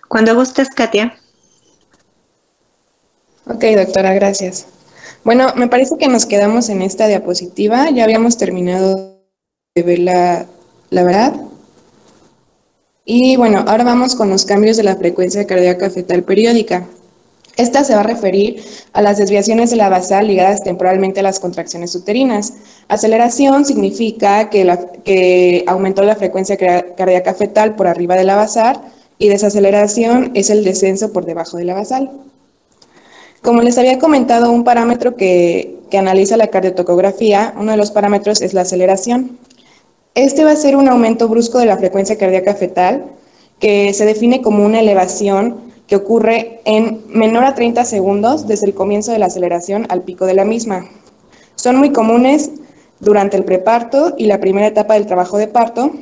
Cuando gustes, Katia. Ok, doctora, gracias. Bueno, me parece que nos quedamos en esta diapositiva. Ya habíamos terminado de ver la verdad. Y bueno, ahora vamos con los cambios de la frecuencia cardíaca fetal periódica. Esta se va a referir a las desviaciones de la basal ligadas temporalmente a las contracciones uterinas. Aceleración significa que aumentó la frecuencia cardíaca fetal por arriba de la basal y desaceleración es el descenso por debajo de la basal. Como les había comentado, un parámetro que analiza la cardiotocografía, uno de los parámetros es la aceleración. Este va a ser un aumento brusco de la frecuencia cardíaca fetal, que se define como una elevación que ocurre en menor a 30 segundos desde el comienzo de la aceleración al pico de la misma. Son muy comunes durante el preparto y la primera etapa del trabajo de parto,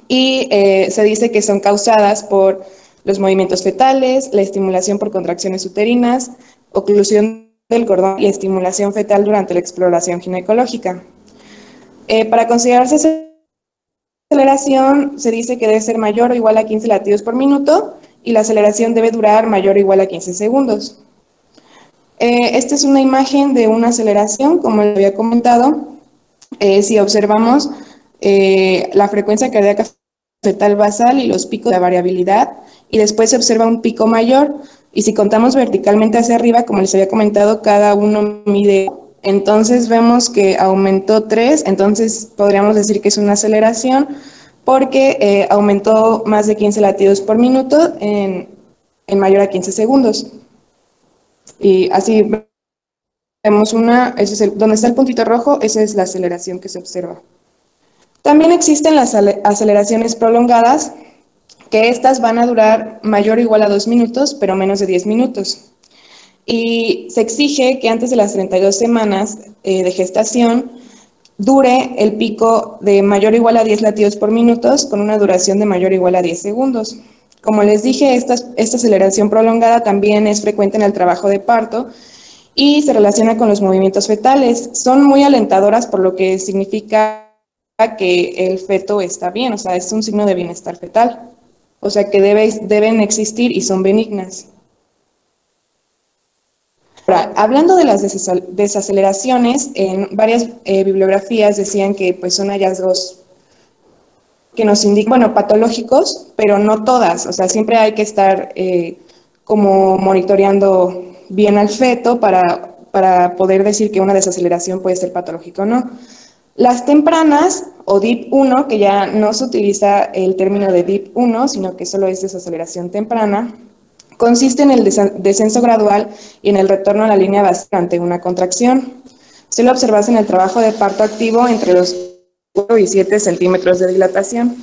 y se dice que son causadas por los movimientos fetales, la estimulación por contracciones uterinas, oclusión del cordón y estimulación fetal durante la exploración ginecológica. Para considerarse esa aceleración, se dice que debe ser mayor o igual a 15 latidos por minuto y la aceleración debe durar mayor o igual a 15 segundos. Esta es una imagen de una aceleración, como les había comentado. Si observamos la frecuencia cardíaca fetal basal y los picos de la variabilidad, y después se observa un pico mayor, y si contamos verticalmente hacia arriba, como les había comentado, cada uno mide, entonces vemos que aumentó 3, entonces podríamos decir que es una aceleración, porque aumentó más de 15 latidos por minuto en mayor a 15 segundos. Y así vemos ese es donde está el puntito rojo, esa es la aceleración que se observa. También existen las aceleraciones prolongadas, que estas van a durar mayor o igual a 2 minutos, pero menos de 10 minutos. Y se exige que antes de las 32 semanas de gestación dure el pico de mayor o igual a 10 latidos por minuto con una duración de mayor o igual a 10 segundos. Como les dije, esta aceleración prolongada también es frecuente en el trabajo de parto y se relaciona con los movimientos fetales. Son muy alentadoras, por lo que significa que el feto está bien, o sea, es un signo de bienestar fetal. O sea, que deben existir y son benignas. Ahora, hablando de las desaceleraciones, en varias bibliografías decían que pues, son hallazgos que nos indican, bueno, patológicos, pero no todas. O sea, siempre hay que estar como monitoreando bien al feto para poder decir que una desaceleración puede ser patológica o no. Las tempranas, o DIP1, que ya no se utiliza el término de DIP1, sino que solo es desaceleración temprana, consiste en el descenso gradual y en el retorno a la línea basal ante una contracción. Suele observarse en el trabajo de parto activo entre los 4 y 7 centímetros de dilatación.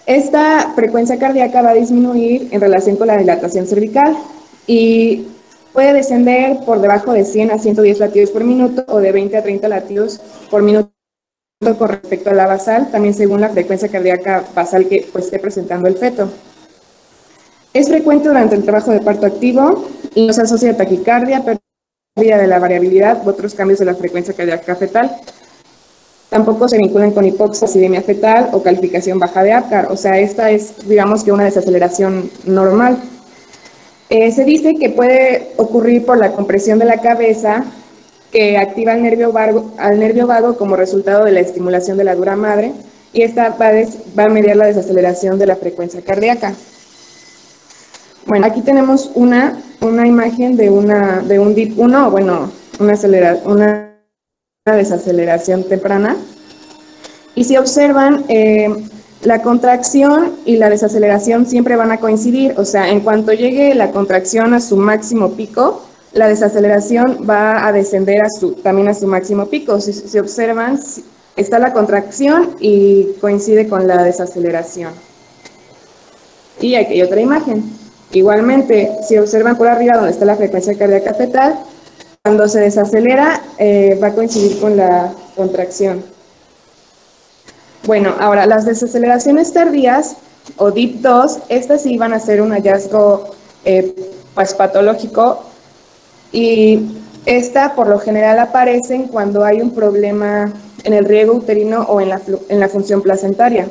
Esta frecuencia cardíaca va a disminuir en relación con la dilatación cervical y puede descender por debajo de 100 a 110 latidos por minuto o de 20 a 30 latidos por minuto con respecto a la basal, también según la frecuencia cardíaca basal que pues, esté presentando el feto. Es frecuente durante el trabajo de parto activo y no se asocia a taquicardia, pérdida de la variabilidad u otros cambios de la frecuencia cardíaca fetal. Tampoco se vinculan con hipoxia, acidemia fetal o calificación baja de Apgar. O sea, esta es, digamos que una desaceleración normal. Se dice que puede ocurrir por la compresión de la cabeza que activa el nervio vago como resultado de la estimulación de la dura madre, y esta va a mediar la desaceleración de la frecuencia cardíaca. Bueno, aquí tenemos una imagen de un DIP1, o bueno, una desaceleración temprana. Y si observan, la contracción y la desaceleración siempre van a coincidir, o sea, en cuanto llegue la contracción a su máximo pico, la desaceleración va a descender también a su máximo pico. Si observan, está la contracción y coincide con la desaceleración. Y aquí hay otra imagen. Igualmente, si observan por arriba donde está la frecuencia cardíaca fetal, cuando se desacelera va a coincidir con la contracción. Bueno, ahora las desaceleraciones tardías o DIP2, estas sí van a ser un hallazgo pues, patológico, y esta por lo general aparecen cuando hay un problema en el riego uterino o en la función placentaria.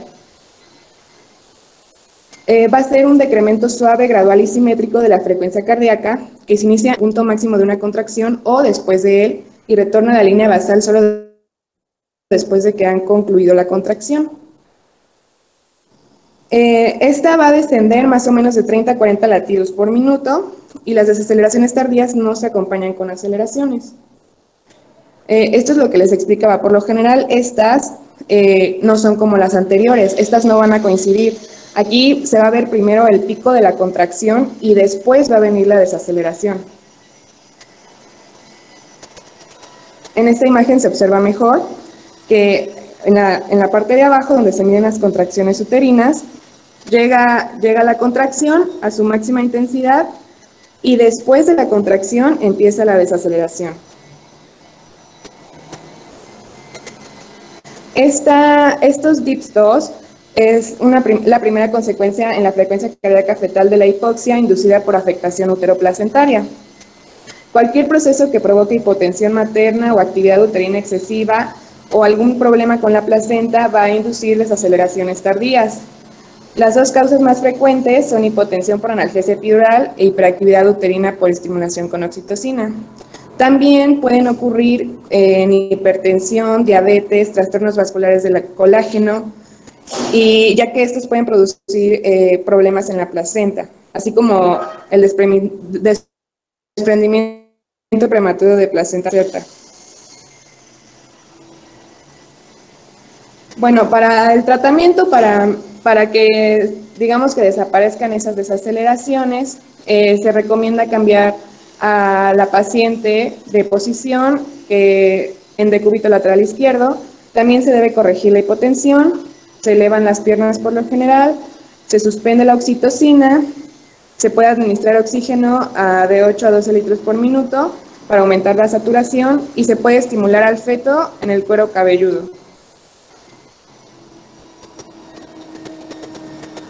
Va a ser un decremento suave, gradual y simétrico de la frecuencia cardíaca que se inicia en el punto máximo de una contracción o después de él y retorna a la línea basal solo después de que han concluido la contracción. Esta va a descender más o menos de 30 a 40 latidos por minuto y las desaceleraciones tardías no se acompañan con aceleraciones. Esto es lo que les explicaba. Por lo general, estas no son como las anteriores, estas no van a coincidir. Aquí se va a ver primero el pico de la contracción y después va a venir la desaceleración. En esta imagen se observa mejor que en la parte de abajo, donde se miden las contracciones uterinas, llega la contracción a su máxima intensidad y después de la contracción empieza la desaceleración. Estos DIPS 2 es la primera consecuencia en la frecuencia cardíaca fetal de la hipoxia inducida por afectación uteroplacentaria. Cualquier proceso que provoque hipotensión materna o actividad uterina excesiva o algún problema con la placenta va a inducir desaceleraciones tardías. Las dos causas más frecuentes son hipotensión por analgesia epidural e hiperactividad uterina por estimulación con oxitocina. También pueden ocurrir en hipertensión, diabetes, trastornos vasculares del colágeno, y ya que estos pueden producir problemas en la placenta, así como el desprendimiento prematuro de placenta abierta. Bueno, para el tratamiento, para que digamos que desaparezcan esas desaceleraciones, se recomienda cambiar a la paciente de posición en decúbito lateral izquierdo. También se debe corregir la hipotensión, se elevan las piernas por lo general, se suspende la oxitocina, se puede administrar oxígeno de 8 a 12 litros por minuto para aumentar la saturación y se puede estimular al feto en el cuero cabelludo.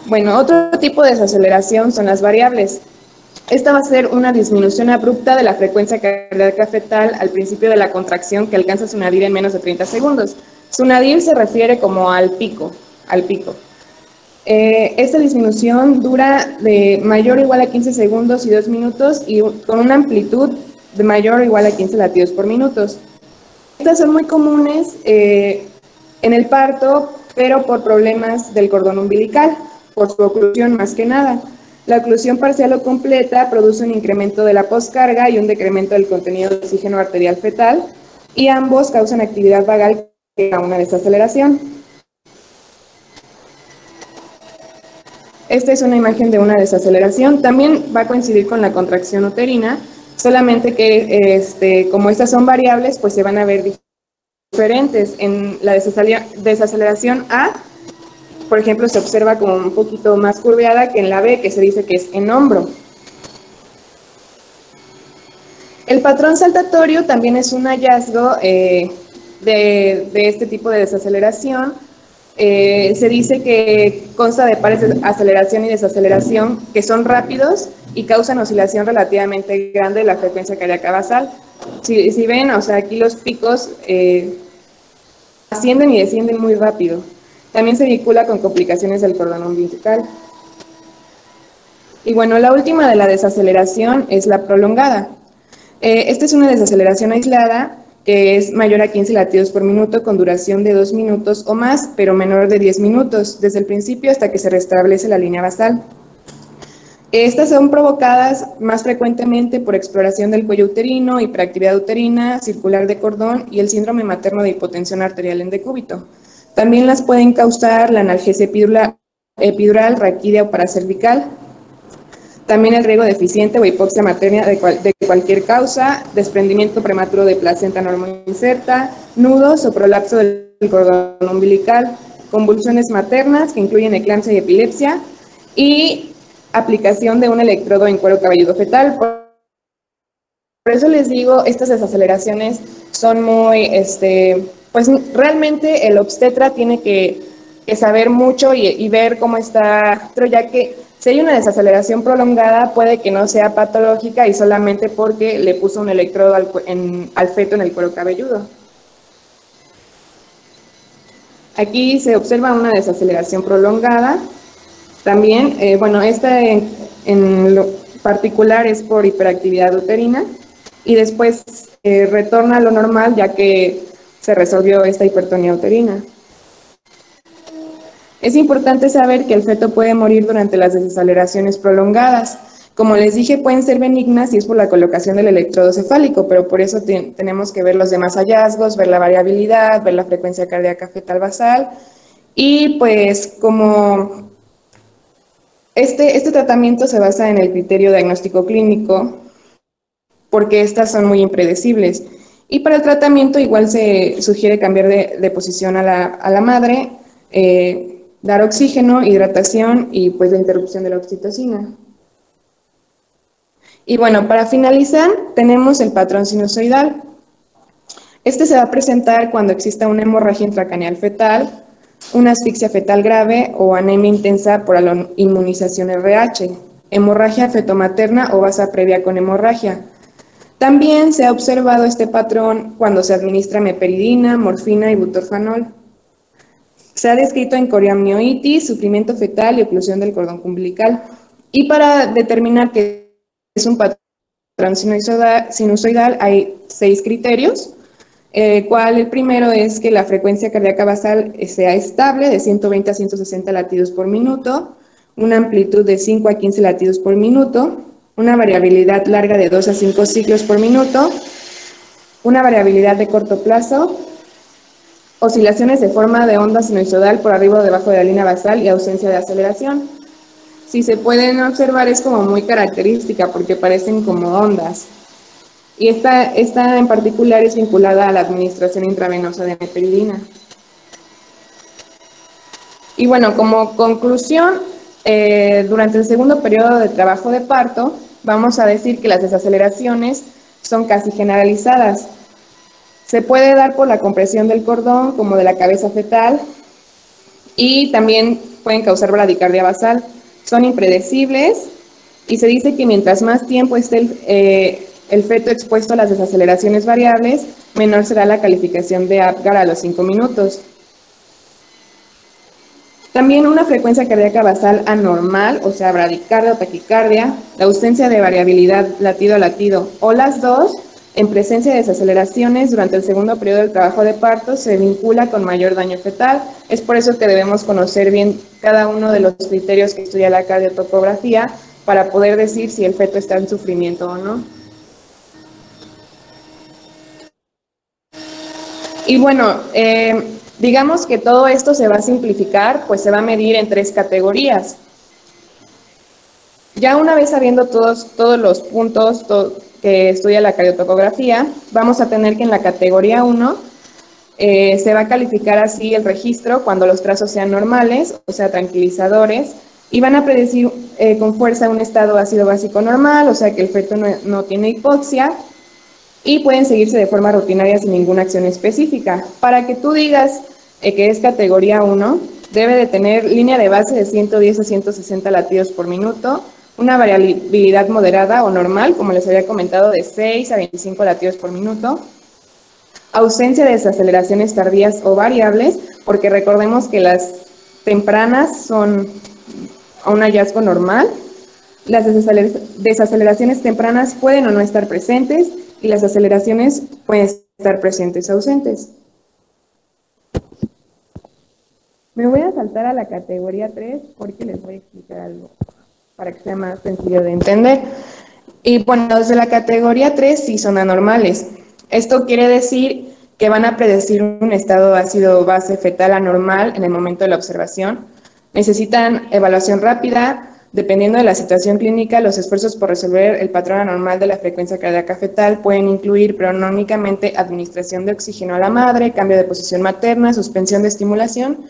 Bueno, otro tipo de desaceleración son las variables. Esta va a ser una disminución abrupta de la frecuencia cardíaca fetal al principio de la contracción que alcanza su nadir en menos de 30 segundos. Su nadir se refiere como al pico. Esta disminución dura de mayor o igual a 15 segundos y 2 minutos y con una amplitud de mayor o igual a 15 latidos por minuto. Estas son muy comunes en el parto, pero por problemas del cordón umbilical, por su oclusión más que nada. La oclusión parcial o completa produce un incremento de la poscarga y un decremento del contenido de oxígeno arterial fetal, y ambos causan actividad vagal que da una desaceleración. Esta es una imagen de una desaceleración. También va a coincidir con la contracción uterina, solamente que como estas son variables, pues se van a ver diferentes. En la desaceleración A, por ejemplo, se observa como un poquito más curveada que en la B, que se dice que es en hombro. El patrón saltatorio también es un hallazgo de este tipo de desaceleración. Se dice que consta de pares de aceleración y desaceleración que son rápidos y causan oscilación relativamente grande de la frecuencia cardíaca basal. Si ven, o sea, aquí los picos ascienden y descienden muy rápido. También se vincula con complicaciones del cordón umbilical. Y bueno, la última de la desaceleración es la prolongada. Esta es una desaceleración aislada que es mayor a 15 latidos por minuto con duración de 2 minutos o más, pero menor de 10 minutos, desde el principio hasta que se restablece la línea basal. Estas son provocadas más frecuentemente por exploración del cuello uterino, hiperactividad uterina, circular de cordón y el síndrome materno de hipotensión arterial en decúbito. También las pueden causar la analgesia epidural, raquidia o paracervical. También el riego deficiente o hipoxia materna de cualquier causa, desprendimiento prematuro de placenta normoinserta, nudos o prolapso del cordón umbilical, convulsiones maternas que incluyen eclampsia y epilepsia y aplicación de un electrodo en cuero cabelludo fetal. Por eso les digo, estas desaceleraciones son muy, pues realmente el obstetra tiene que saber mucho y ver cómo está, pero ya que si hay una desaceleración prolongada puede que no sea patológica y solamente porque le puso un electrodo al feto en el cuero cabelludo. Aquí se observa una desaceleración prolongada También, bueno, esta en lo particular es por hiperactividad uterina y después retorna a lo normal ya que se resolvió esta hipertonía uterina. Es importante saber que el feto puede morir durante las desaceleraciones prolongadas. Como les dije, pueden ser benignas si es por la colocación del electrodo cefálico, pero por eso tenemos que ver los demás hallazgos, ver la variabilidad, ver la frecuencia cardíaca fetal basal. Y pues como este tratamiento se basa en el criterio diagnóstico clínico, porque estas son muy impredecibles. Y para el tratamiento igual se sugiere cambiar de posición a la madre, dar oxígeno, hidratación y pues la interrupción de la oxitocina. Y bueno, para finalizar tenemos el patrón sinusoidal. Este se va a presentar cuando exista una hemorragia intracraneal fetal, una asfixia fetal grave o anemia intensa por inmunización RH, hemorragia fetomaterna o basa previa con hemorragia. También se ha observado este patrón cuando se administra meperidina, morfina y butorfanol. Se ha descrito en coriamnioitis, sufrimiento fetal y oclusión del cordón umbilical. Y para determinar que es un patrón sinusoidal hay 6 criterios. El primero es que la frecuencia cardíaca basal sea estable de 120 a 160 latidos por minuto, una amplitud de 5 a 15 latidos por minuto, una variabilidad larga de 2 a 5 ciclos por minuto, una variabilidad de corto plazo, oscilaciones de forma de onda sinusoidal por arriba o debajo de la línea basal y ausencia de aceleración. Si se pueden observar es como muy característica porque parecen como ondas. Y esta en particular es vinculada a la administración intravenosa de meperidina. Y bueno, como conclusión, durante el segundo periodo de trabajo de parto, vamos a decir que las desaceleraciones son casi generalizadas. Se puede dar por la compresión del cordón como de la cabeza fetal y también pueden causar bradicardia basal. Son impredecibles y se dice que mientras más tiempo esté el feto expuesto a las desaceleraciones variables, menor será la calificación de APGAR a los 5 minutos. También una frecuencia cardíaca basal anormal, o sea, bradicardia o taquicardia, la ausencia de variabilidad latido a latido o las dos, en presencia de desaceleraciones durante el segundo periodo del trabajo de parto, se vincula con mayor daño fetal. Es por eso que debemos conocer bien cada uno de los criterios que estudia la cardiotocografía para poder decir si el feto está en sufrimiento o no. Y bueno, digamos que todo esto se va a simplificar, pues se va a medir en 3 categorías. Ya una vez sabiendo todos los puntos que estudia la cardiotocografía, vamos a tener que en la categoría 1 se va a calificar así el registro cuando los trazos sean normales, o sea, tranquilizadores, y van a predecir con fuerza un estado ácido básico normal, o sea que el feto no tiene hipoxia, y pueden seguirse de forma rutinaria sin ninguna acción específica. Para que tú digas que es categoría 1, debe de tener línea de base de 110 a 160 latidos por minuto, una variabilidad moderada o normal, como les había comentado, de 6 a 25 latidos por minuto, ausencia de desaceleraciones tardías o variables, porque recordemos que las tempranas son un hallazgo normal, las desaceleraciones tempranas pueden o no estar presentes, y las aceleraciones pueden estar presentes o ausentes. Me voy a saltar a la categoría 3 porque les voy a explicar algo para que sea más sencillo de entender. Y bueno, desde la categoría 3 sí son anormales. Esto quiere decir que van a predecir un estado ácido base fetal anormal en el momento de la observación. Necesitan evaluación rápida. Dependiendo de la situación clínica, los esfuerzos por resolver el patrón anormal de la frecuencia cardíaca fetal pueden incluir, pero no únicamente, administración de oxígeno a la madre, cambio de posición materna, suspensión de estimulación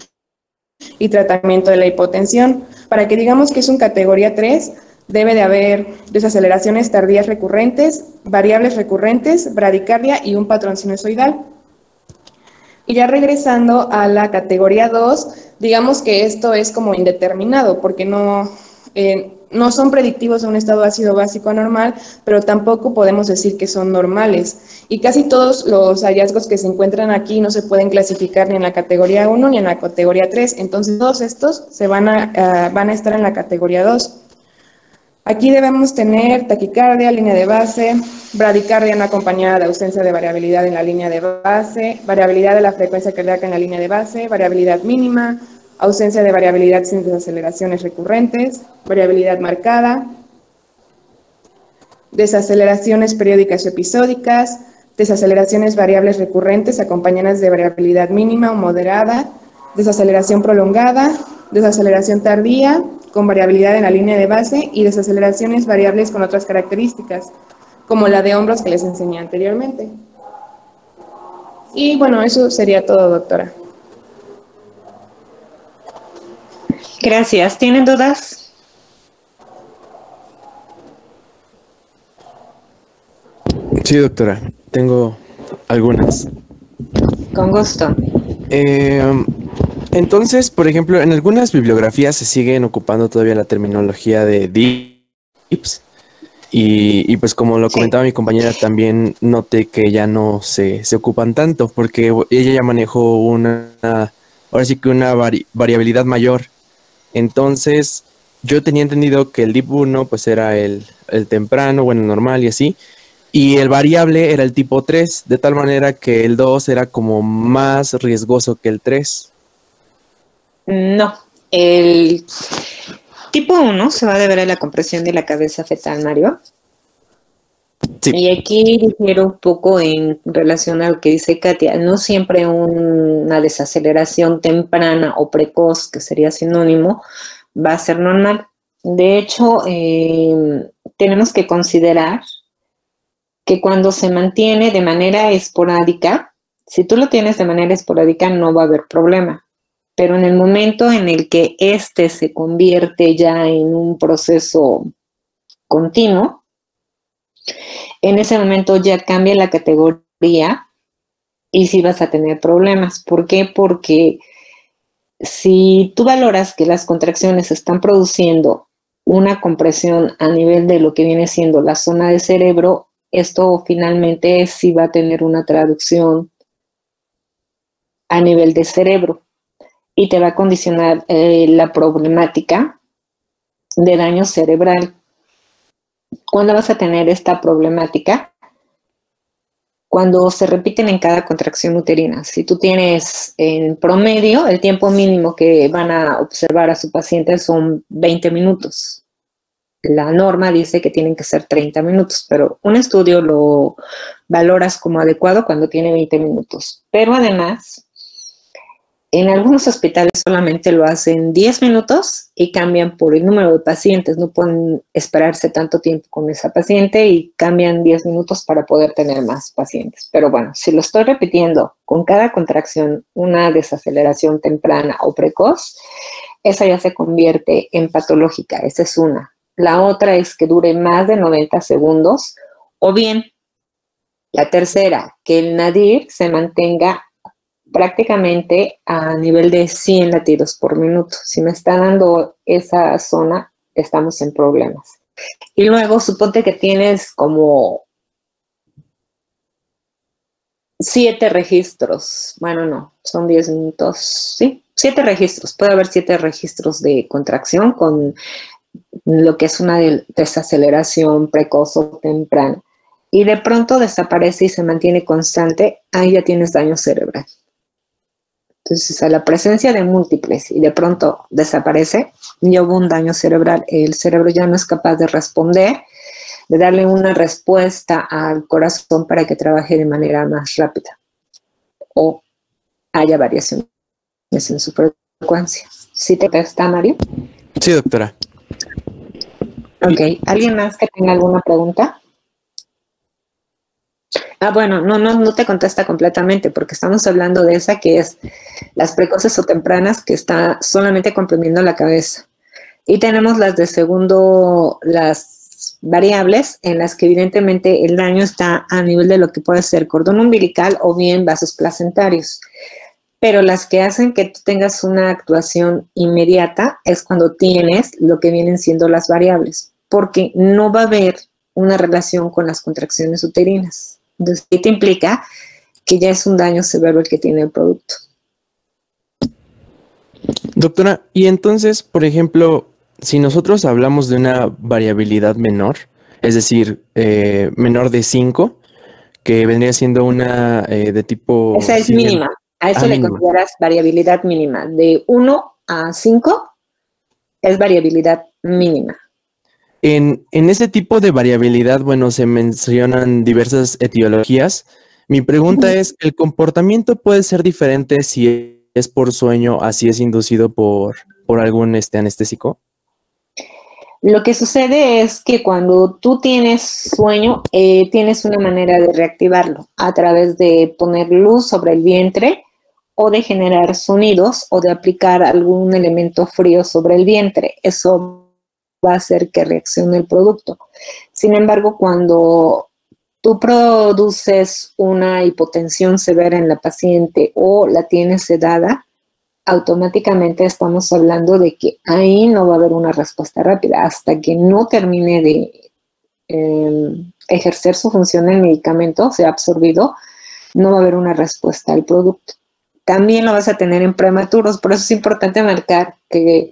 y tratamiento de la hipotensión. Para que digamos que es un categoría 3, debe de haber desaceleraciones tardías recurrentes, variables recurrentes, bradicardia y un patrón sinusoidal. Y ya regresando a la categoría 2, digamos que esto es como indeterminado, porque no no son predictivos de un estado ácido básico anormal, pero tampoco podemos decir que son normales. Y casi todos los hallazgos que se encuentran aquí no se pueden clasificar ni en la categoría 1 ni en la categoría 3. Entonces, todos estos van a estar en la categoría 2. Aquí debemos tener taquicardia, línea de base, bradicardia no acompañada de ausencia de variabilidad en la línea de base, variabilidad de la frecuencia cardíaca en la línea de base, variabilidad mínima, ausencia de variabilidad sin desaceleraciones recurrentes, variabilidad marcada, desaceleraciones periódicas o episódicas, desaceleraciones variables recurrentes acompañadas de variabilidad mínima o moderada, desaceleración prolongada, desaceleración tardía con variabilidad en la línea de base y desaceleraciones variables con otras características, como la de hombros que les enseñé anteriormente. Y bueno, eso sería todo, doctora. Gracias. ¿Tienen dudas? Sí, doctora, tengo algunas. Con gusto. Entonces, por ejemplo, en algunas bibliografías se siguen ocupando todavía la terminología de DIPS y pues como lo comentaba mi compañera, también noté que ya no se ocupan tanto porque ella ya manejó ahora sí que una variabilidad mayor. Entonces, yo tenía entendido que el DIP 1 pues era el temprano, bueno, normal y así. Y el variable era el tipo 3 de tal manera que el 2 era como más riesgoso que el 3. No. El tipo 1 se va a deber a la compresión de la cabeza fetal, Mario. Sí. Y aquí difiero un poco en relación a lo que dice Katia. No siempre una desaceleración temprana o precoz, que sería sinónimo, va a ser normal. De hecho, tenemos que considerar que cuando se mantiene de manera esporádica, si tú lo tienes de manera esporádica no va a haber problema, pero en el momento en el que este se convierte ya en un proceso continuo, en ese momento ya cambia la categoría y sí vas a tener problemas. ¿Por qué? Porque si tú valoras que las contracciones están produciendo una compresión a nivel de lo que viene siendo la zona de cerebro, esto finalmente sí va a tener una traducción a nivel de cerebro y te va a condicionar la problemática de daño cerebral. ¿Cuándo vas a tener esta problemática? Cuando se repiten en cada contracción uterina. Si tú tienes en promedio, el tiempo mínimo que van a observar a su paciente son 20 minutos. La norma dice que tienen que ser 30 minutos, pero un estudio lo valoras como adecuado cuando tiene 20 minutos. Pero además, en algunos hospitales solamente lo hacen 10 minutos y cambian por el número de pacientes. No pueden esperarse tanto tiempo con esa paciente y cambian 10 minutos para poder tener más pacientes. Pero bueno, si lo estoy repitiendo con cada contracción, una desaceleración temprana o precoz, esa ya se convierte en patológica. Esa es una. La otra es que dure más de 90 segundos o bien la tercera, que el nadir se mantenga prácticamente a nivel de 100 latidos por minuto. Si me está dando esa zona, estamos en problemas. Y luego, suponte que tienes como 7 registros. Bueno, no, son 10 minutos. Sí, 7 registros. Puede haber 7 registros de contracción con lo que es una desaceleración precoz o temprana. Y de pronto desaparece y se mantiene constante, ahí ya tienes daño cerebral. Entonces, a la presencia de múltiples y de pronto desaparece, ya hubo un daño cerebral. El cerebro ya no es capaz de responder, de darle una respuesta al corazón para que trabaje de manera más rápida o haya variaciones en su frecuencia. ¿Sí te está, Mario? Sí, doctora. Ok. ¿Alguien más que tenga alguna pregunta? Bueno, no te contesta completamente porque estamos hablando de esa que es las precoces o tempranas que está solamente comprimiendo la cabeza. Y tenemos las de segundo, las variables en las que evidentemente el daño está a nivel de lo que puede ser cordón umbilical o bien vasos placentarios. pero las que hacen que tú tengas una actuación inmediata es cuando tienes lo que vienen siendo las variables, porque no va a haber una relación con las contracciones uterinas. Entonces, ¿qué te implica? Que ya es un daño severo el que tiene el producto. Doctora, y entonces, por ejemplo, si nosotros hablamos de una variabilidad menor, es decir, menor de 5, que vendría siendo una de tipo... Esa es mínima. A eso le mínima. consideras variabilidad mínima. De 1 a 5 es variabilidad mínima. En ese tipo de variabilidad, bueno, se mencionan diversas etiologías. Mi pregunta es, ¿el comportamiento puede ser diferente si es por sueño, así es inducido por algún anestésico? Lo que sucede es que cuando tú tienes sueño, tienes una manera de reactivarlo a través de poner luz sobre el vientre o de generar sonidos o de aplicar algún elemento frío sobre el vientre. Eso va a hacer que reaccione el producto. Sin embargo, cuando tú produces una hipotensión severa en la paciente o la tienes sedada, automáticamente estamos hablando de que ahí no va a haber una respuesta rápida. Hasta que no termine de ejercer su función el medicamento, sea absorbido, no va a haber una respuesta al producto. También lo vas a tener en prematuros, por eso es importante marcar que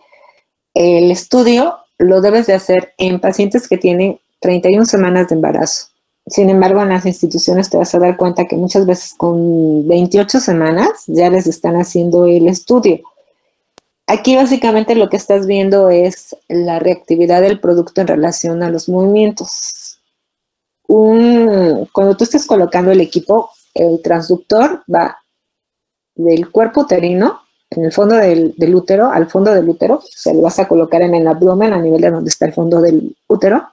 el estudio lo debes de hacer en pacientes que tienen 31 semanas de embarazo. Sin embargo, en las instituciones te vas a dar cuenta que muchas veces con 28 semanas ya les están haciendo el estudio. Aquí básicamente lo que estás viendo es la reactividad del producto en relación a los movimientos. Cuando tú estés colocando el equipo, el transductor va del cuerpo uterino, en el fondo del útero, al fondo del útero, se lo vas a colocar en el abdomen a nivel de donde está el fondo del útero,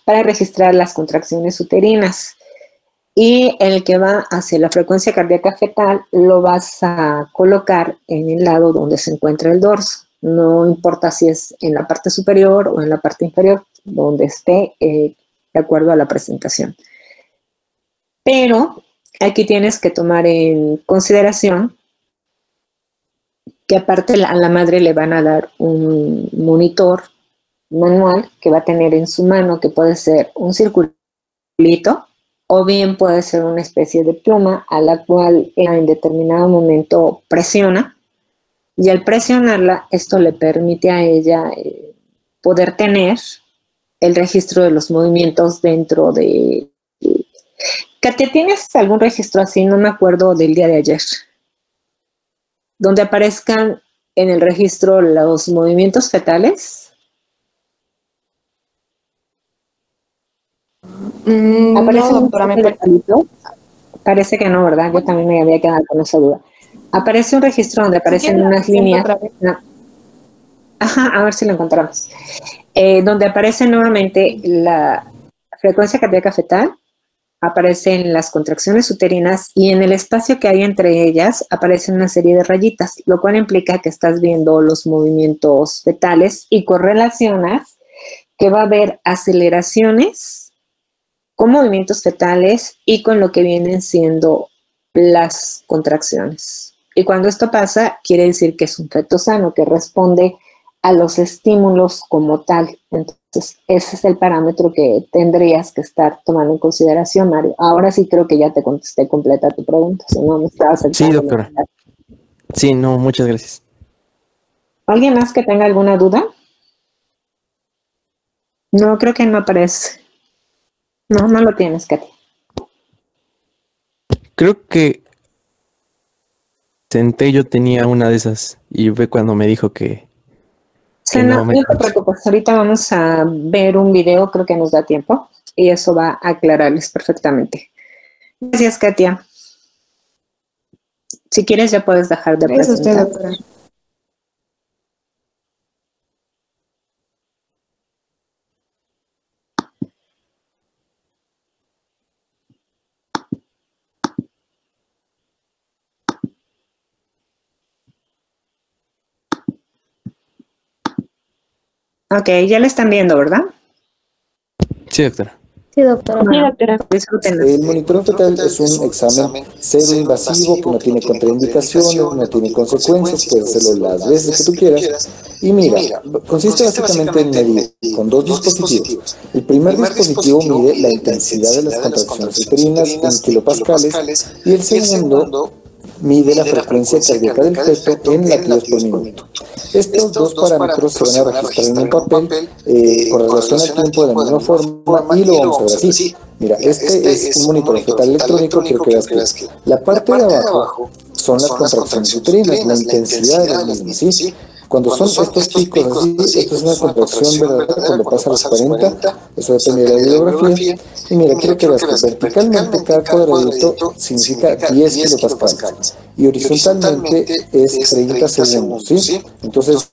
para registrar las contracciones uterinas. Y el que va hacia la frecuencia cardíaca fetal lo vas a colocar en el lado donde se encuentra el dorso. No importa si es en la parte superior o en la parte inferior, donde esté, de acuerdo a la presentación. Pero aquí tienes que tomar en consideración que aparte a la madre le van a dar un monitor manual que va a tener en su mano, que puede ser un circulito o bien puede ser una especie de pluma a la cual en determinado momento presiona, y al presionarla esto le permite a ella poder tener el registro de los movimientos dentro de... Katia, ¿tienes algún registro así? No me acuerdo del día de ayer, donde aparezcan en el registro los movimientos fetales. ¿Aparece no, doctora, Parece que no, ¿verdad? Yo también me había quedado con esa duda. Aparece un registro donde aparecen si unas líneas. No. Ajá, a ver si lo encontramos. Donde aparece nuevamente la frecuencia cardíaca fetal, aparecen las contracciones uterinas y en el espacio que hay entre ellas aparecen una serie de rayitas, lo cual implica que estás viendo los movimientos fetales y correlacionas que va a haber aceleraciones con movimientos fetales y con lo que vienen siendo las contracciones. Y cuando esto pasa, quiere decir que es un feto sano, que responde a los estímulos como tal. Entonces, ese es el parámetro que tendrías que estar tomando en consideración, Mario. Ahora sí creo que ya te contesté completa tu pregunta, si no me estabas Sí, doctora. Sí, no, muchas gracias. ¿Alguien más que tenga alguna duda? No, creo que no aparece. No, no lo tienes, Katy. Creo que yo tenía una de esas y fue cuando me dijo que No te preocupes, ahorita vamos a ver un video, creo que nos da tiempo y eso va a aclararles perfectamente. Gracias, Katia. Si quieres ya puedes dejar de presentar. Gracias a usted, doctora. Ok, ya le están viendo, ¿verdad? Sí, doctora. Sí, doctora. Sí, doctora. Disfrútenlo. El monitoreo fetal es un examen cero invasivo que no tiene contraindicaciones, no tiene consecuencias, puedes hacerlo las veces que tú quieras. Y mira, consiste básicamente en medir con dos dispositivos. El primer dispositivo mide la intensidad de las contracciones uterinas en kilopascales y el segundo mide la frecuencia cardíaca del feto en latidos por minuto. Estos dos parámetros se van a registrar en un papel con relación al tiempo de la misma forma y lo vamos a ver así. Mira, este es un monitoreo fetal electrónico, quiero que veas que la parte de abajo son las contracciones uterinas, la intensidad de las mismas, ¿sí? Cuando son estos picos así, esto es una contracción verdadera cuando pasa a los 40, eso depende de la bibliografía. Y mira, quiero que veas que verticalmente cada cuadradito significa 10 kilopascales y horizontalmente es 30 segundos, ¿sí? Entonces,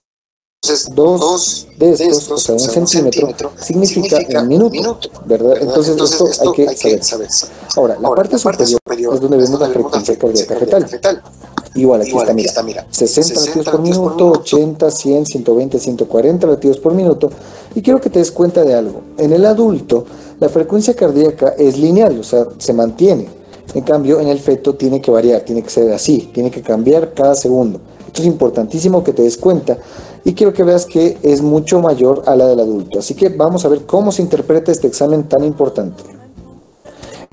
dos de estos, o sea, un centímetro, significa un minuto, ¿verdad? Entonces, esto hay que saber. Ahora, la parte superior es donde vemos la frecuencia cardíaca fetal. Igual, aquí está, mira, 60 latidos por minuto, 80, 100, 120, 140 latidos por minuto. Y quiero que te des cuenta de algo. En el adulto, la frecuencia cardíaca es lineal, o sea, se mantiene. En cambio, en el feto tiene que variar, tiene que ser así, tiene que cambiar cada segundo. Esto es importantísimo que te des cuenta y quiero que veas que es mucho mayor a la del adulto. Así que vamos a ver cómo se interpreta este examen tan importante.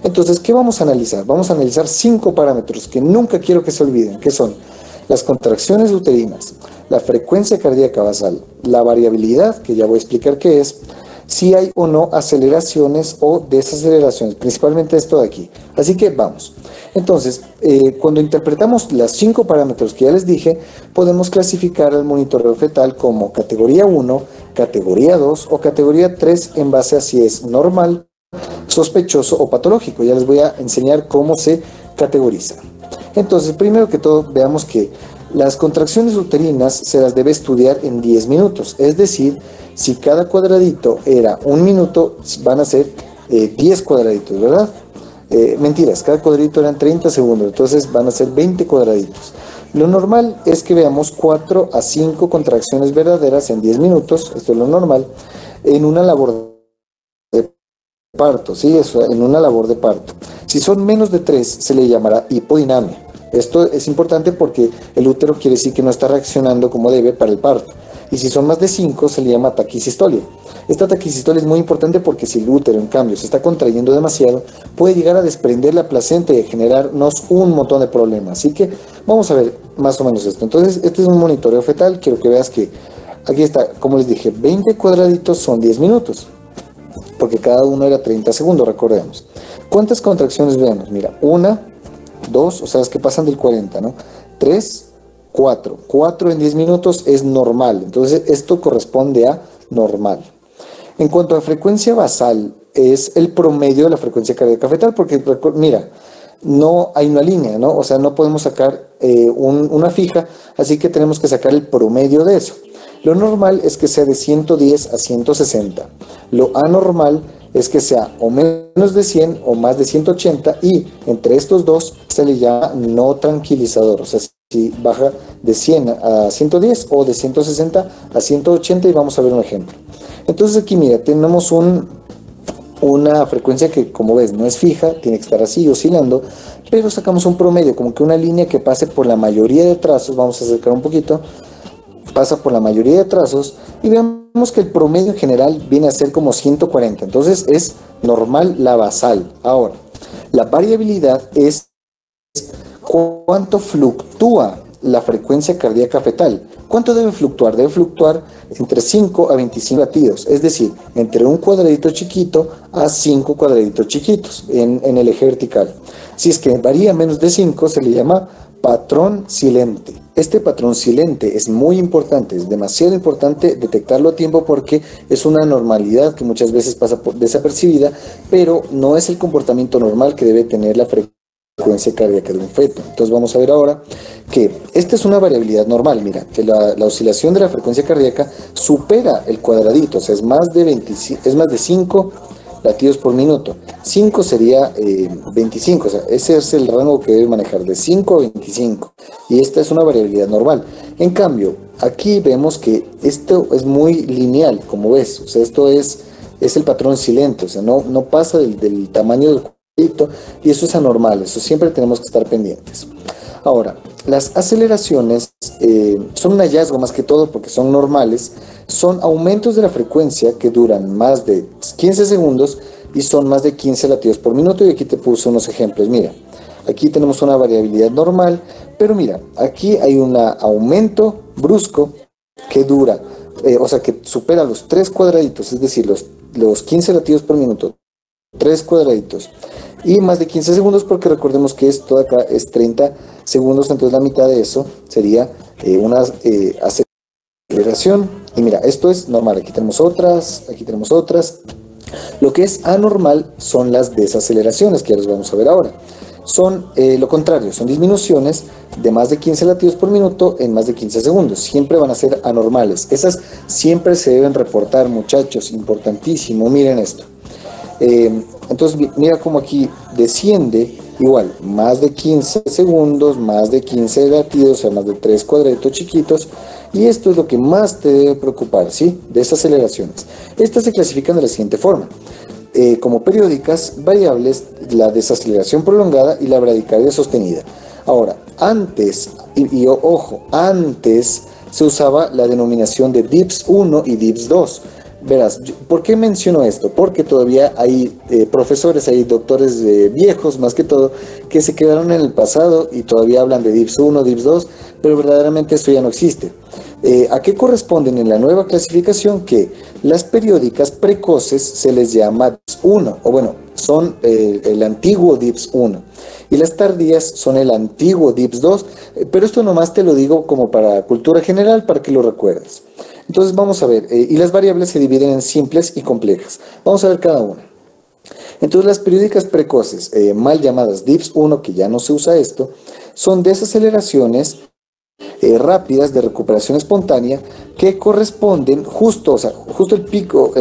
Entonces, ¿qué vamos a analizar? Vamos a analizar 5 parámetros que nunca quiero que se olviden, que son las contracciones uterinas, la frecuencia cardíaca basal, la variabilidad, que ya voy a explicar qué es, si hay o no aceleraciones o desaceleraciones, principalmente esto de aquí. Así que vamos. Entonces, cuando interpretamos los 5 parámetros que ya les dije, podemos clasificar al monitoreo fetal como categoría 1, categoría 2 o categoría 3 en base a si es normal, sospechoso o patológico. Ya les voy a enseñar cómo se categoriza. Entonces, primero que todo, veamos que las contracciones uterinas se las debe estudiar en 10 minutos. Es decir, si cada cuadradito era 1 minuto, van a ser 10 cuadraditos, ¿verdad? Mentiras, cada cuadradito eran 30 segundos, entonces van a ser 20 cuadraditos. Lo normal es que veamos 4 a 5 contracciones verdaderas en 10 minutos, esto es lo normal, en una labor de parto, ¿sí? Eso, en una labor de parto. Si son menos de 3, se le llamará hipodinamia. Esto es importante porque el útero quiere decir que no está reaccionando como debe para el parto. Y si son más de 5, se le llama taquisistolia. Esta taquisistolia es muy importante porque si el útero, en cambio, se está contrayendo demasiado, puede llegar a desprender la placenta y generarnos un montón de problemas. Así que vamos a ver más o menos esto. Entonces, este es un monitoreo fetal. Quiero que veas que aquí está, como les dije, 20 cuadraditos son 10 minutos. Porque cada uno era 30 segundos, recordemos. ¿Cuántas contracciones vemos? Mira, 1, 2, o sea, las que pasan del 40, ¿no? 3, 4. 4 en 10 minutos es normal. Entonces, esto corresponde a normal. En cuanto a frecuencia basal, es el promedio de la frecuencia cardíaca fetal, porque, mira, no hay una línea, ¿no? O sea, no podemos sacar una fija, así que tenemos que sacar el promedio de eso. Lo normal es que sea de 110 a 160. Lo anormal es que sea o menos de 100 o más de 180 y entre estos dos se le llama no tranquilizador. O sea, si baja de 100 a 110 o de 160 a 180 y vamos a ver un ejemplo. Entonces aquí mira, tenemos una frecuencia que como ves no es fija, tiene que estar así oscilando, pero sacamos un promedio, como que una línea que pase por la mayoría de trazos, vamos a acercar un poquito, pasa por la mayoría de trazos y vemos que el promedio en general viene a ser como 140, entonces es normal la basal. Ahora, la variabilidad es cuánto fluctúa la frecuencia cardíaca fetal. ¿Cuánto debe fluctuar? Debe fluctuar entre 5 a 25 latidos, es decir, entre un cuadradito chiquito a 5 cuadraditos chiquitos en el eje vertical. Si es que varía menos de 5, se le llama patrón silente. Este patrón silente es muy importante, es demasiado importante detectarlo a tiempo porque es una anormalidad que muchas veces pasa por desapercibida, pero no es el comportamiento normal que debe tener la frecuencia cardíaca de un feto. Entonces vamos a ver ahora que esta es una variabilidad normal. Mira, que la oscilación de la frecuencia cardíaca supera el cuadradito, o sea, es más de 5 latidos por minuto. 5 sería 25, o sea, ese es el rango que debe manejar, de 5 a 25. Y esta es una variabilidad normal. En cambio, aquí vemos que esto es muy lineal, como ves. O sea, esto es es el patrón silente, o sea, no pasa del tamaño del cuadrito, y eso es anormal, eso siempre tenemos que estar pendientes. Ahora, las aceleraciones son un hallazgo más que todo porque son normales, son aumentos de la frecuencia que duran más de 15 segundos y son más de 15 latidos por minuto, y aquí te puse unos ejemplos. Mira, aquí tenemos una variabilidad normal, pero mira, aquí hay un aumento brusco que dura, o sea, que supera los 3 cuadraditos, es decir, los 15 latidos por minuto, 3 cuadraditos, y más de 15 segundos, porque recordemos que esto de acá es 30 segundos, entonces la mitad de eso sería una aceleración. Y mira, esto es normal, aquí tenemos otras, aquí tenemos otras. Lo que es anormal son las desaceleraciones, que ya los vamos a ver ahora. Son lo contrario, son disminuciones de más de 15 latidos por minuto en más de 15 segundos. Siempre van a ser anormales. Esas siempre se deben reportar, muchachos, importantísimo. Miren esto. Entonces, mira cómo aquí desciende, igual, más de 15 segundos, más de 15 latidos, o sea, más de 3 cuadraditos chiquitos. Y esto es lo que más te debe preocupar, ¿sí? Desaceleraciones. Estas se clasifican de la siguiente forma. Como periódicas, variables, la desaceleración prolongada y la bradicardia sostenida. Ahora, antes, y ojo, antes se usaba la denominación de DIPS 1 y DIPS 2. Verás, ¿por qué menciono esto? Porque todavía hay profesores, hay doctores viejos más que todo, que se quedaron en el pasado y todavía hablan de DIPS 1, DIPS 2, pero verdaderamente esto ya no existe. ¿A qué corresponden en la nueva clasificación? Que las periódicas precoces se les llama DIPS 1, o bueno, son el antiguo DIPS 1, y las tardías son el antiguo DIPS 2, pero esto nomás te lo digo como para cultura general, para que lo recuerdes. Entonces vamos a ver, y las variables se dividen en simples y complejas. Vamos a ver cada una. Entonces las periódicas precoces, mal llamadas DIPS 1, que ya no se usa esto, son desaceleraciones rápidas de recuperación espontánea que corresponden justo el pico,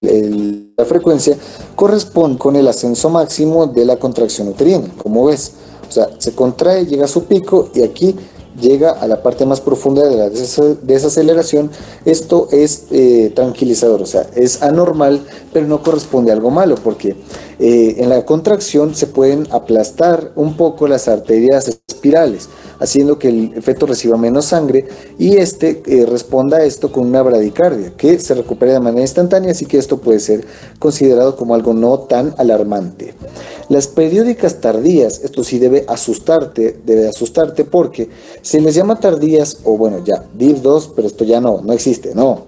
la frecuencia corresponde con el ascenso máximo de la contracción uterina, como ves. O sea, se contrae, llega a su pico y aquí llega a la parte más profunda de la desaceleración. Esto es tranquilizador, o sea, es anormal, pero no corresponde a algo malo, porque en la contracción se pueden aplastar un poco las arterias espirales, haciendo que el feto reciba menos sangre y responda a esto con una bradicardia que se recupera de manera instantánea, así que esto puede ser considerado como algo no tan alarmante. Las periódicas tardías, esto sí debe asustarte porque se les llama tardías, o bueno, ya, DIPS 2, pero esto ya no existe, no.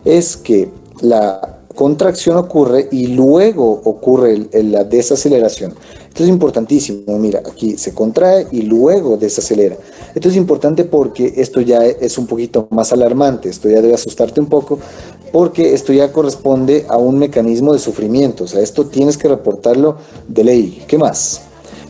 Es que la contracción ocurre y luego ocurre la desaceleración. Esto es importantísimo, mira, aquí se contrae y luego desacelera. Esto es importante porque esto ya es un poquito más alarmante, esto ya debe asustarte un poco, porque esto ya corresponde a un mecanismo de sufrimiento, o sea, esto tienes que reportarlo de ley. ¿Qué más?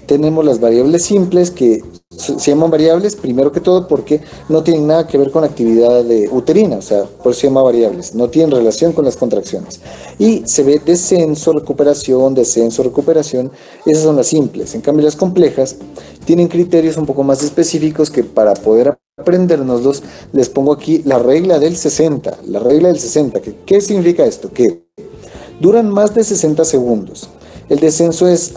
Tenemos las variables simples, que se llaman variables primero que todo porque no tienen nada que ver con la actividad uterina, o sea, por eso se llama variables, no tienen relación con las contracciones. Y se ve descenso, recuperación, esas son las simples. En cambio, las complejas tienen criterios un poco más específicos que para poder aprendérnoslos, les pongo aquí la regla del 60. La regla del 60, ¿qué significa esto? Que duran más de 60 segundos. El descenso es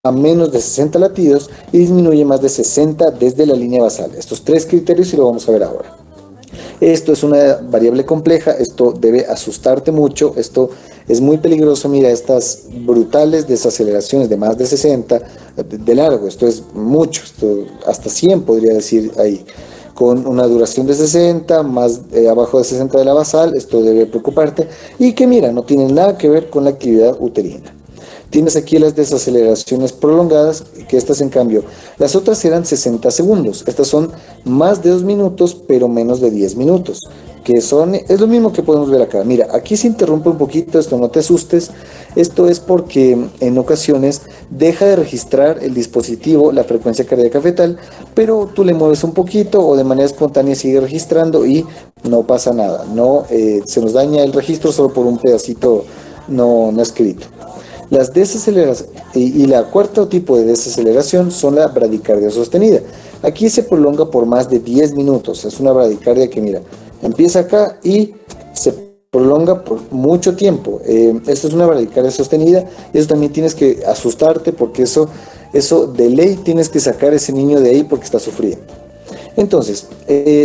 a menos de 60 latidos y disminuye más de 60 desde la línea basal. Estos 3 criterios y lo vamos a ver ahora. Esto es una variable compleja, esto debe asustarte mucho, esto es muy peligroso. Mira, estas brutales desaceleraciones de más de 60 de largo, esto es mucho, esto hasta 100 podría decir ahí, con una duración de 60, más abajo de 60 de la basal, esto debe preocuparte, y que mira, no tiene nada que ver con la actividad uterina. Tienes aquí las desaceleraciones prolongadas, que estas en cambio, las otras eran 60 segundos. Estas son más de 2 minutos, pero menos de 10 minutos. Es lo mismo que podemos ver acá. Mira, aquí se interrumpe un poquito, esto no te asustes. Esto es porque en ocasiones deja de registrar el dispositivo la frecuencia cardíaca fetal, pero tú le mueves un poquito o de manera espontánea sigue registrando y no pasa nada. No se nos daña el registro solo por un pedacito no escrito. Las desaceleraciones y la cuarto tipo de desaceleración son la bradicardia sostenida. Aquí se prolonga por más de 10 minutos. Es una bradicardia que, mira, empieza acá y se prolonga por mucho tiempo. Esto es una bradicardia sostenida y eso también tienes que asustarte porque eso de ley tienes que sacar a ese niño de ahí porque está sufriendo. Entonces,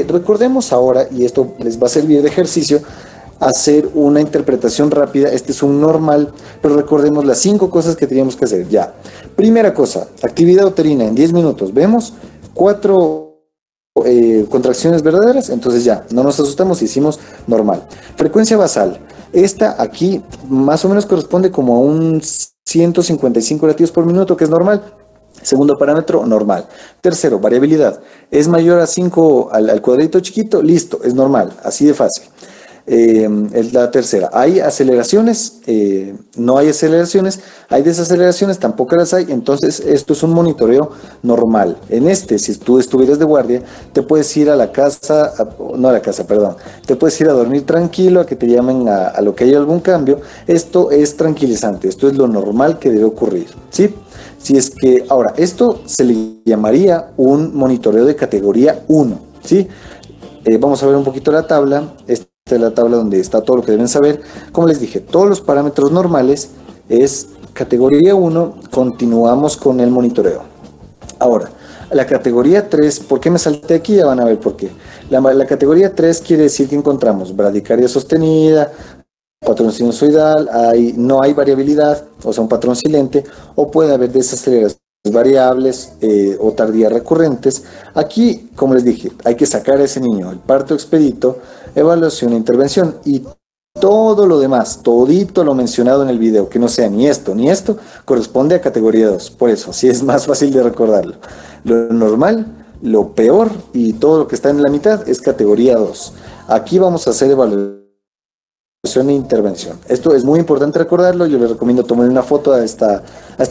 recordemos ahora, y esto les va a servir de ejercicio, hacer una interpretación rápida. Este es un normal, pero recordemos las 5 cosas que teníamos que hacer. Ya, primera cosa, actividad uterina en 10 minutos. Vemos 4 contracciones verdaderas, entonces ya, no nos asustamos, hicimos normal. Frecuencia basal, esta aquí más o menos corresponde como a un 155 latidos por minuto, que es normal. Segundo parámetro, normal. Tercero, variabilidad, es mayor a 5 al cuadrito chiquito, listo, es normal, así de fácil. Es la tercera. ¿Hay aceleraciones? No hay aceleraciones. ¿Hay desaceleraciones? Tampoco las hay. Entonces, esto es un monitoreo normal. En este, si tú estuvieras de guardia, te puedes ir a la casa, no a la casa, perdón, te puedes ir a dormir tranquilo, a que te llamen a lo que haya algún cambio. Esto es tranquilizante. Esto es lo normal que debe ocurrir, ¿sí? Si es que, ahora, esto se le llamaría un monitoreo de categoría 1, ¿sí? Vamos a ver un poquito la tabla. Esta es la tabla donde está todo lo que deben saber. Como les dije, todos los parámetros normales es categoría 1, continuamos con el monitoreo. Ahora, la categoría 3, ¿por qué me salté aquí? Ya van a ver por qué. La categoría 3 quiere decir que encontramos bradicardia sostenida, patrón sinusoidal, no hay variabilidad, o sea, un patrón silente, o puede haber desaceleración variables o tardías recurrentes. Aquí, como les dije, hay que sacar a ese niño, el parto expedito, evaluación e intervención, y todo lo demás, todito lo mencionado en el video, que no sea ni esto ni esto, corresponde a categoría 2. Por eso, así es más fácil de recordarlo. Lo normal, lo peor y todo lo que está en la mitad es categoría 2. Aquí vamos a hacer evaluación e intervención. Esto es muy importante recordarlo. Yo les recomiendo tomar una foto a esta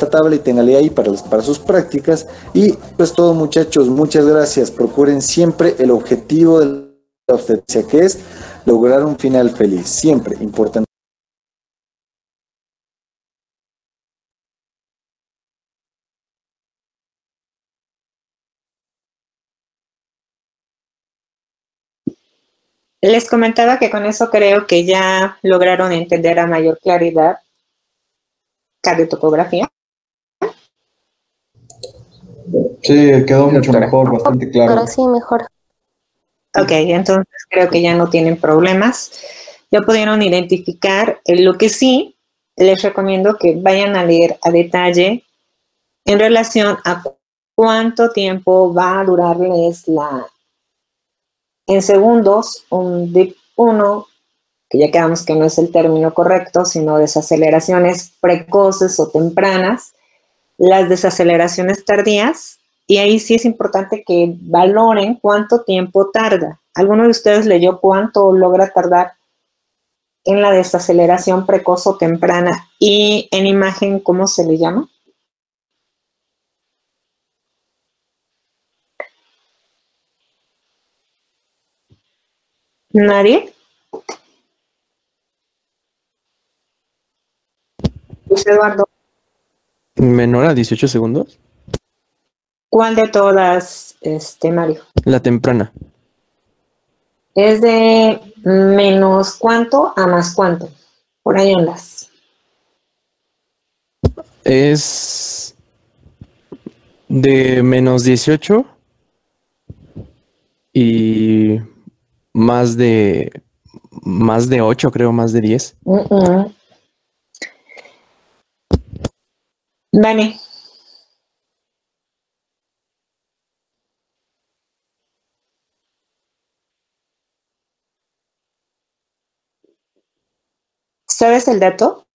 tabla y téngale ahí para sus prácticas. Y pues todo, muchachos, muchas gracias. Procuren siempre el objetivo de la obstetricia, que es lograr un final feliz. Siempre importante. Les comentaba que con eso creo que ya lograron entender a mayor claridad cardiotocografía. Sí, quedó mucho mejor, bastante claro. Ahora sí, mejor. Ok, entonces creo que ya no tienen problemas. Ya pudieron identificar. Lo que sí, les recomiendo que vayan a leer a detalle en relación a cuánto tiempo va a durarles en segundos, un DIP 1, que ya quedamos que no es el término correcto, sino desaceleraciones precoces o tempranas, las desaceleraciones tardías, y ahí sí es importante que valoren cuánto tiempo tarda. ¿Alguno de ustedes leyó cuánto logra tardar en la desaceleración precoz o temprana? Y en imagen, ¿cómo se le llama? ¿Nadie? Luis Eduardo. ¿Menor a 18 segundos? ¿Cuál de todas, Mario? La temprana. Es de menos cuánto a más cuánto. Por ahí andas. Es de menos 18 y más de 8, creo, más de 10. Dani. ¿Sabes el dato?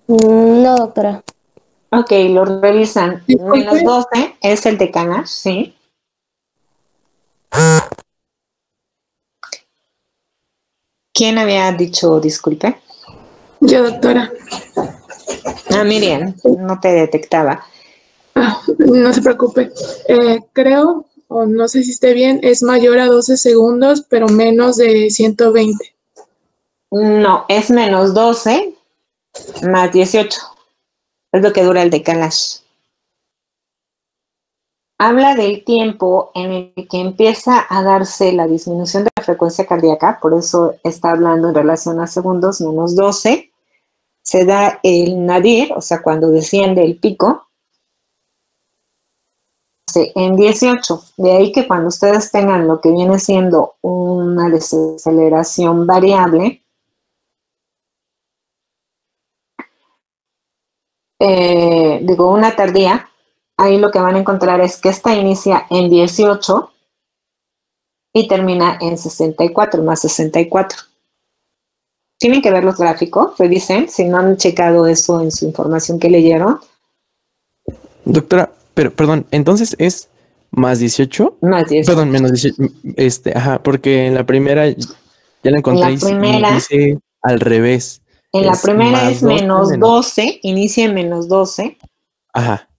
No, doctora. Ok, lo revisan. Menos 12 es el de Canash, sí. ¿Quién había dicho disculpe? Yo, doctora. Miriam, no te detectaba. No se preocupe. Creo, o no sé si esté bien, es mayor a 12 segundos, pero menos de 120. No, es menos 12 más 18. Es lo que dura el de Kalash. habla del tiempo en el que empieza a darse la disminución de la frecuencia cardíaca, por eso está hablando en relación a segundos menos 12, se da el nadir, o sea, cuando desciende el pico, en 18. De ahí que cuando ustedes tengan lo que viene siendo una desaceleración variable, una tardía, ahí lo que van a encontrar es que esta inicia en 18 y termina en 64, más 64. Tienen que ver los gráficos, revisen, si no han checado eso en su información que leyeron. Doctora, pero perdón, entonces es más 18. Más 18. Perdón, menos 18. Ajá, porque en la primera ya la encontré y dice al revés. En la primera es menos 12, inicia en menos 12. Ajá.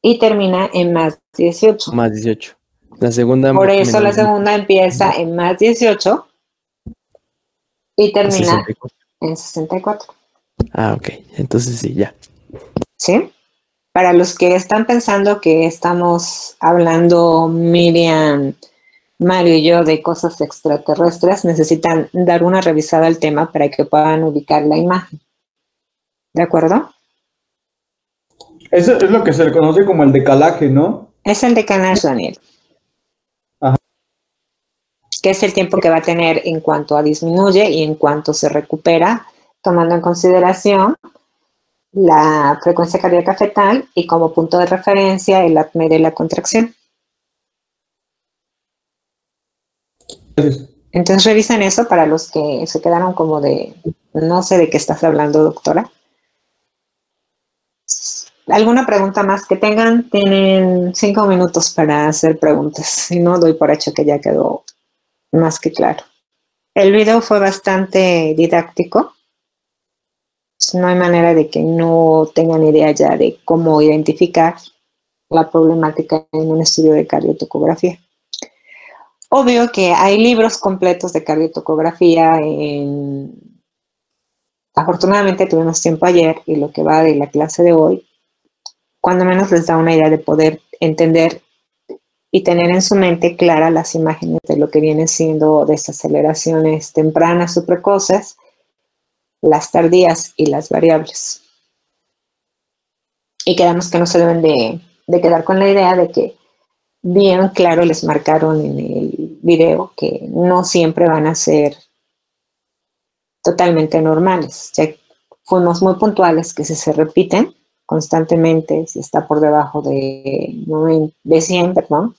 Y termina en más 18. Más 18. La segunda. Por eso la segunda empieza en más 18 y termina en 64. Ah, ok. Entonces sí, ya. ¿Sí? Para los que están pensando que estamos hablando Miriam, Mario y yo de cosas extraterrestres, necesitan dar una revisada al tema para que puedan ubicar la imagen. ¿De acuerdo? Eso es lo que se le conoce como el decalaje, ¿no? Es el decalaje, Daniel. Ajá. Que es el tiempo que va a tener en cuanto a disminuye y en cuanto se recupera, tomando en consideración la frecuencia cardíaca fetal y como punto de referencia el apnea de la contracción. Entonces revisen eso para los que se quedaron como de, no sé de qué estás hablando, doctora. ¿Alguna pregunta más que tengan? Tienen 5 minutos para hacer preguntas. Si no, doy por hecho que ya quedó más que claro. El video fue bastante didáctico. No hay manera de que no tengan idea ya de cómo identificar la problemática en un estudio de cardiotocografía. Obvio que hay libros completos de cardiotocografía. Afortunadamente tuvimos tiempo ayer y lo que va de la clase de hoy, cuando menos les da una idea de poder entender y tener en su mente claras las imágenes de lo que vienen siendo desaceleraciones tempranas o precoces, las tardías y las variables. Y quedamos que no se deben de quedar con la idea de que bien claro les marcaron en el video que no siempre van a ser totalmente normales. Ya fuimos muy puntuales que si se repiten constantemente, si está por debajo de 100, perdón,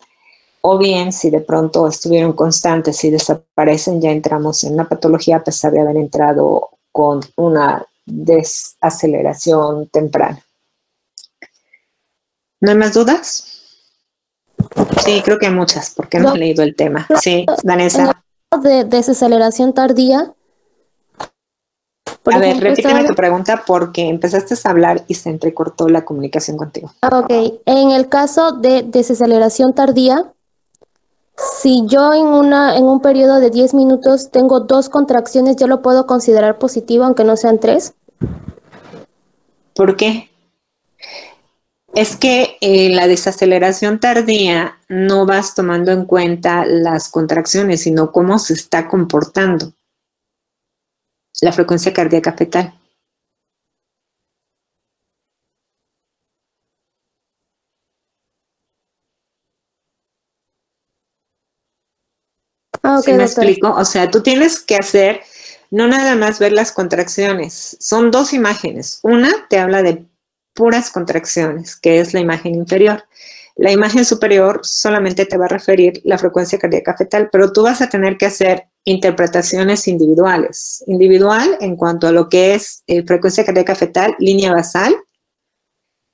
o bien si de pronto estuvieron constantes y desaparecen, ya entramos en una patología a pesar de haber entrado con una desaceleración temprana. ¿No hay más dudas? Sí, creo que hay muchas, porque no he leído el tema. Sí, Vanessa. De desaceleración tardía. A ver, repíteme tu pregunta porque empezaste a hablar y se entrecortó la comunicación contigo. Ok, en el caso de desaceleración tardía, si yo en un periodo de 10 minutos tengo 2 contracciones, ¿yo lo puedo considerar positivo aunque no sean 3? ¿Por qué? Es que la desaceleración tardía no vas tomando en cuenta las contracciones, sino cómo se está comportando la frecuencia cardíaca fetal. Okay, ¿Sí me explico? O sea, tú tienes que hacer, no nada más ver las contracciones, son 2 imágenes. Una te habla de puras contracciones, que es la imagen inferior. La imagen superior solamente te va a referir la frecuencia cardíaca fetal, pero tú vas a tener que hacer interpretaciones individuales. Individual en cuanto a lo que es frecuencia cardíaca fetal, línea basal,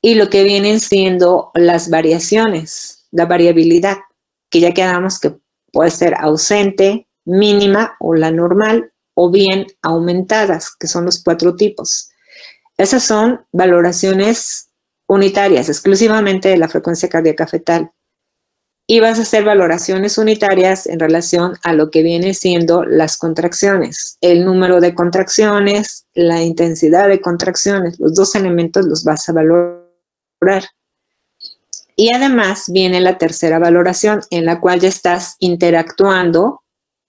y lo que vienen siendo las variaciones, la variabilidad, que ya quedamos que puede ser ausente, mínima o la normal, o bien aumentadas, que son los 4 tipos. Esas son valoraciones unitarias, exclusivamente de la frecuencia cardíaca fetal. Y vas a hacer valoraciones unitarias en relación a lo que viene siendo las contracciones, el número de contracciones, la intensidad de contracciones, los 2 elementos los vas a valorar. Y además viene la tercera valoración, en la cual ya estás interactuando,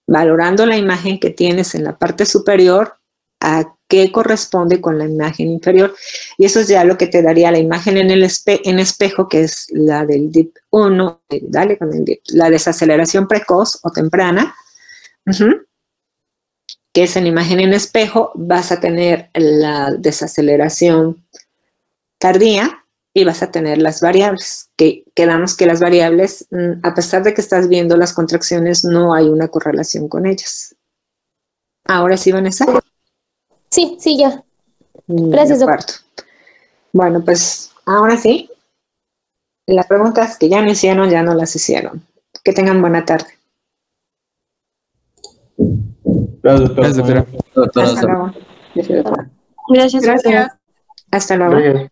valorando la imagen que tienes en la parte superior, a qué corresponde con la imagen inferior. Y eso es ya lo que te daría la imagen en el espejo, que es la del DIP 1, dale con el DIP, la desaceleración precoz o temprana, que es en imagen en espejo. Vas a tener la desaceleración tardía, y vas a tener las variables, que quedamos que las variables, a pesar de que estás viendo las contracciones, no hay una correlación con ellas. Ahora sí, Vanessa. Sí, ya. Gracias, doctor. Bueno, pues ahora sí. Las preguntas que ya no hicieron, ya no las hicieron. Que tengan buena tarde. Gracias, doctora. Hasta luego. Gracias. Hasta luego. Gracias.